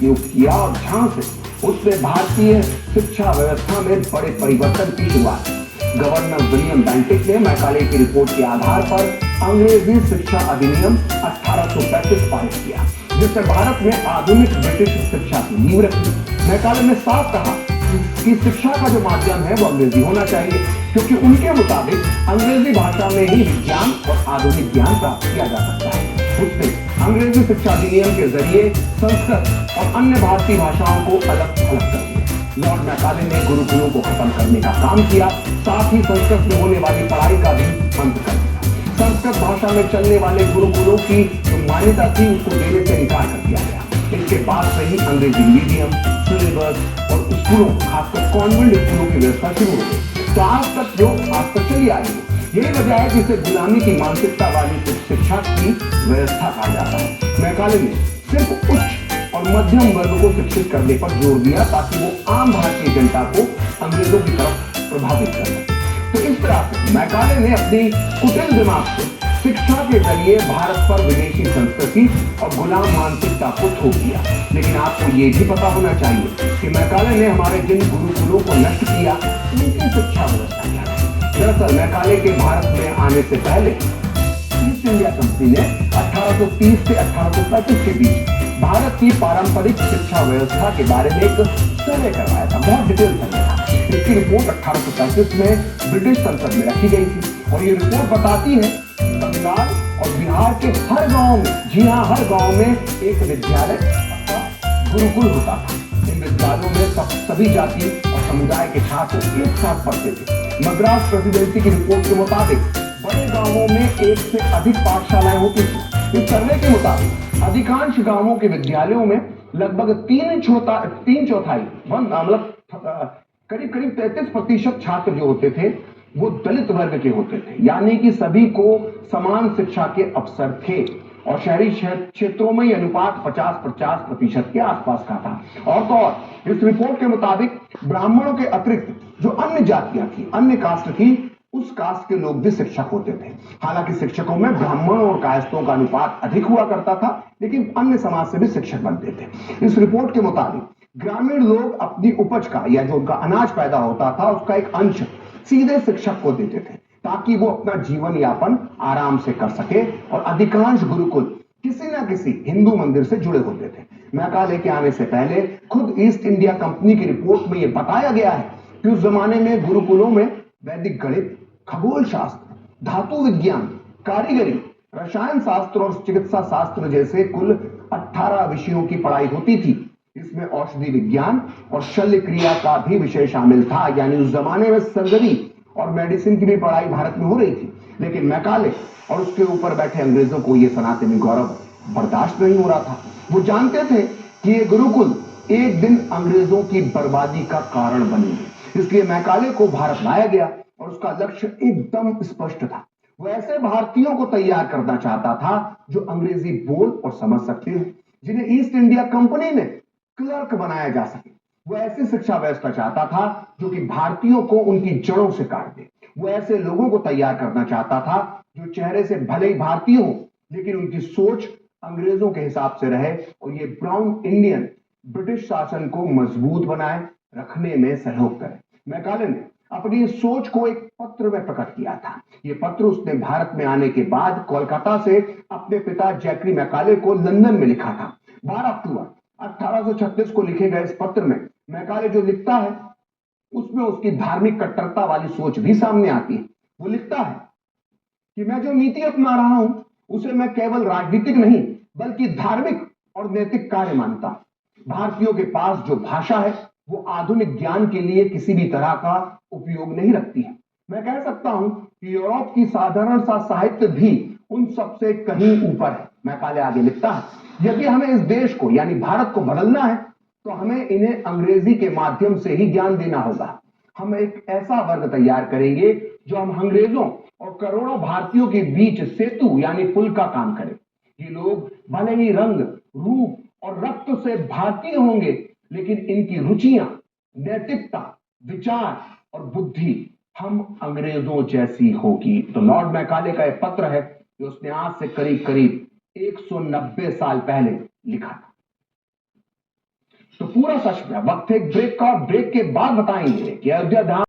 नियुक्त किया और जहां से उसने भारतीय शिक्षा व्यवस्था में बड़े परिवर्तन की शुरुआत की। गवर्नर विलियम बेंटिक ने मैकाले की रिपोर्ट के आधार पर अंग्रेजी शिक्षा अधिनियम 1835 पारित किया, जिससे भारत में आधुनिक ब्रिटिश शिक्षा की नींव रखी। मैकाले ने साफ कहा कि शिक्षा का जो माध्यम है वो अंग्रेजी होना चाहिए, क्योंकि उनके मुताबिक अंग्रेजी भाषा में ही विज्ञान और आधुनिक ज्ञान प्राप्त किया जा सकता है। उसने अंग्रेजी शिक्षा अधिनियम के जरिए संस्कृत और अन्य भारतीय भाषाओं को अलग थलग कर दिया। लॉर्ड मैकाले ने गुरुकुलों को खत्म करने का काम किया, साथ ही संस्कृत में होने वाली पढ़ाई का भी अंत कर दिया। संस्कृत भाषा में चलने वाले गुरुकुलों की जो मान्यता थी उसको देने से इनकार कर दिया गया। इसके बाद से ही अंग्रेजी मीडियम, सिलेबस और स्कूलों, खासकर कॉन्वेंट स्कूलों की व्यवस्था शुरू हो गई। तो आज तक चली आ रही है। यही वजह है जिसे गुलामी की मानसिकता वाली शिक्षा की व्यवस्था कहा जाता है। मैकाले ने सिर्फ उच्च और मध्यम वर्ग को शिक्षित करने पर जोर दिया ताकि वो आम भारतीय जनता को अंग्रेजों की तरफ प्रभावित कर सके। तो इस तरह से मैकाले ने अपनी कुटिल दिमाग से शिक्षा के जरिए भारत पर विदेशी संस्कृति और गुलाम मानसिकता को थोप दिया। लेकिन आपको ये भी पता होना चाहिए कि मैकाले ने हमारे जिन गुरुकुलों को नष्ट किया उनकी शिक्षा व्यवस्था क्या है। दरअसल मैकाले के भारत में आने से पहले ईस्ट इंडिया कंपनी ने 1830 से 1835 के बीच भारत की पारंपरिक शिक्षा व्यवस्था के बारे में एक सर्वे करवाया था। बहुत डिटेल सर्वे था। इसकी रिपोर्ट 1835 में ब्रिटिश संसद में रखी गई थी और ये रिपोर्ट बताती है बंगाल और बिहार के हर गांव में, जी हाँ हर गांव में एक विद्यालय अथवा गुरुकुल होता था। इन विद्यालयों में सभी जाति और समुदाय के छात्र एक साथ पढ़ते थे। मद्रास प्रेसिडेंसी की रिपोर्ट के मुताबिक बड़े गांवों में एक से अधिक पाठशालाएं होती थी। इस सर्वे के मुताबिक अधिकांश गांवों के विद्यालयों में लगभग तीन चौथाई मतलब करीब 33% छात्र जो होते थे वो दलित वर्ग के होते थे, यानी कि सभी को समान शिक्षा के अवसर थे। और शहरी क्षेत्रों में यह अनुपात 50-50% के आसपास का था। और तो और इस रिपोर्ट के मुताबिक ब्राह्मणों के अतिरिक्त जो अन्य जातियां थी, अन्य कास्ट थी, उस कास्ट के लोग भी शिक्षक होते थे। हालांकि शिक्षकों में ब्राह्मणों और कायस्थों का अनुपात अधिक हुआ करता था, लेकिन अन्य समाज से भी शिक्षक बनते थे। इस रिपोर्ट के मुताबिक ग्रामीण लोग अपनी उपज का या जो उनका अनाज पैदा होता था उसका एक अंश सीधे शिक्षक को देते थे ताकि वो अपना जीवन यापन आराम से कर सके। और अधिकांश गुरुकुल किसी ना किसी हिंदू मंदिर से जुड़े होते थे। मैकाले के आने से पहले खुद ईस्ट इंडिया कंपनी की रिपोर्ट में यह बताया गया है कि उस जमाने में गुरुकुलों में वैदिक गणित, खगोल शास्त्र, धातु विज्ञान, कारीगरी, रसायन शास्त्र और चिकित्सा शास्त्र जैसे कुल 18 विषयों की पढ़ाई होती थी। इसमें औषधि विज्ञान और शल्य क्रिया का भी विषय शामिल था, यानी उस जमाने में सर्जरी और मेडिसिन की भी पढ़ाई भारत में हो रही थी। लेकिन मैकाले और उसके ऊपर बैठे अंग्रेजों को यह सनातनी गौरव बर्दाश्त नहीं हो रहा था। वो जानते थे कि ये गुरुकुल एक दिन अंग्रेजों की बर्बादी का कारण बनेंगे। इसलिए मैकाले को भारत लाया गया और उसका लक्ष्य एकदम स्पष्ट था। वो ऐसे भारतीयों को तैयार करना चाहता था जो अंग्रेजी बोल और समझ सकते हो, जिन्हें ईस्ट इंडिया कंपनी में क्लर्क बनाया जा सके। वो ऐसी शिक्षा व्यवस्था चाहता था जो कि भारतीयों को उनकी जड़ों से काट दे। वो ऐसे लोगों को तैयार करना चाहता था जो चेहरे से भले ही भारतीय हो, लेकिन उनकी सोच अंग्रेजों के हिसाब से रहे और ये ब्राउन इंडियन ब्रिटिश शासन को मजबूत बनाए रखने में सहयोग करे। मैकाले ने अपनी सोच को एक पत्र में प्रकट किया था। यह पत्र उसने भारत में आने के बाद कोलकाता से अपने पिता जैकरी मैकाले को लंदन में लिखा था। 12 अक्टूबर 1836 को लिखे गए इस पत्र में मैकाले जो लिखता है उसमें उसकी धार्मिक कट्टरता वाली सोच भी सामने आती है। वो लिखता है कि मैं जो नीति अपना रहा हूं उसे मैं केवल राजनीतिक नहीं बल्कि धार्मिक और नैतिक कार्य मानता हूं। भारतीयों के पास जो भाषा है वो आधुनिक ज्ञान के लिए किसी भी तरह का उपयोग नहीं रखती है। मैं कह सकता हूं कि यूरोप की साधारण सा साहित्य भी उन सबसे कहीं ऊपर है। मैकाले आगे लिखता है, यदि हमें इस देश को यानी भारत को बदलना है तो हमें इन्हें अंग्रेजी के माध्यम से ही ज्ञान देना होगा। हम एक ऐसा वर्ग तैयार करेंगे जो हम अंग्रेजों और करोड़ों भारतीयों के बीच सेतु यानी पुल का काम करे। ये लोग भले ही रंग, रूप और रक्त से भारतीय होंगे, लेकिन इनकी रुचियां, नैतिकता, विचार और बुद्धि हम अंग्रेजों जैसी होगी। तो लॉर्ड मैकाले का एक पत्र है जो उसने आज से करीब 190 साल पहले लिखा था। तो पूरा सच में वक्त एक ब्रेक का, और ब्रेक के बाद बताएंगे कि अयोध्या धाम